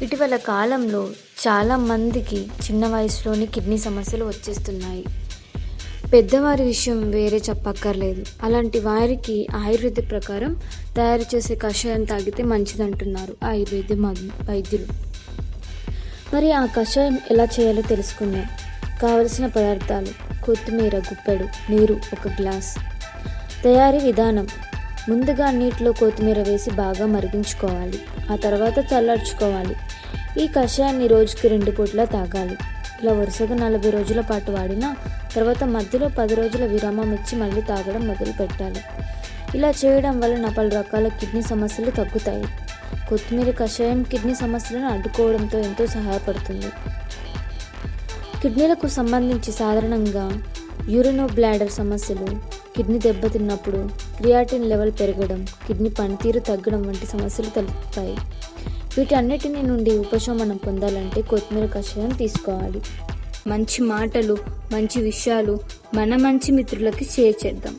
ఇటీవల కాలంలో చాలామందికి చిన్న వయసులోనే కిడ్నీ సమస్యలు వచ్చేస్తున్నాయి. పెద్దవారి విషయం వేరే చెప్పక్కర్లేదు. అలాంటి వారికి ఆయుర్వేద ప్రకారం తయారు చేసే కషాయం తాగితే మంచిదంటున్నారు వైద్యులు. మరి ఆ కషాయం ఎలా చేయాలో తెలుసుకుందాం. కావలసిన పదార్థాలు: కొత్తిమీర గుప్పెడు, నీరు 1 గ్లాస్. తయారీ విధానం: ముందుగా నీటిలో కొత్తిమీర వేసి బాగా మరిగించుకోవాలి. ఆ తర్వాత చల్లార్చుకోవాలి. ఈ కషాయాన్ని రోజుకి 2 పూట్ల తాగాలి. ఇలా వరుసగా 40 రోజుల పాటు వాడినా తర్వాత మధ్యలో 10 రోజుల విరామం ఇచ్చి మళ్ళీ తాగడం మొదలు పెట్టాలి. ఇలా చేయడం వలన పలు రకాల కిడ్నీ సమస్యలు తగ్గుతాయి. కొత్తిమీర కషాయం కిడ్నీ సమస్యలను అడ్డుకోవడంతో ఎంతో సహాయపడుతుంది. కిడ్నీలకు సంబంధించి సాధారణంగా యూరినోబ్లాడర్ సమస్యలు, కిడ్నీ దెబ్బతిన్నప్పుడు క్రియాటిన్ లెవెల్ పెరగడం, కిడ్నీ పనితీరు తగ్గడం వంటి సమస్యలు తలెత్తుతాయి. వీటన్నిటిని నుండి ఉపశమనం పొందాలంటే కొత్తిమీర కషాయం తీసుకోవాలి. మంచి మాటలు, మంచి విషయాలు మన మంచి మిత్రులకి షేర్ చేద్దాం.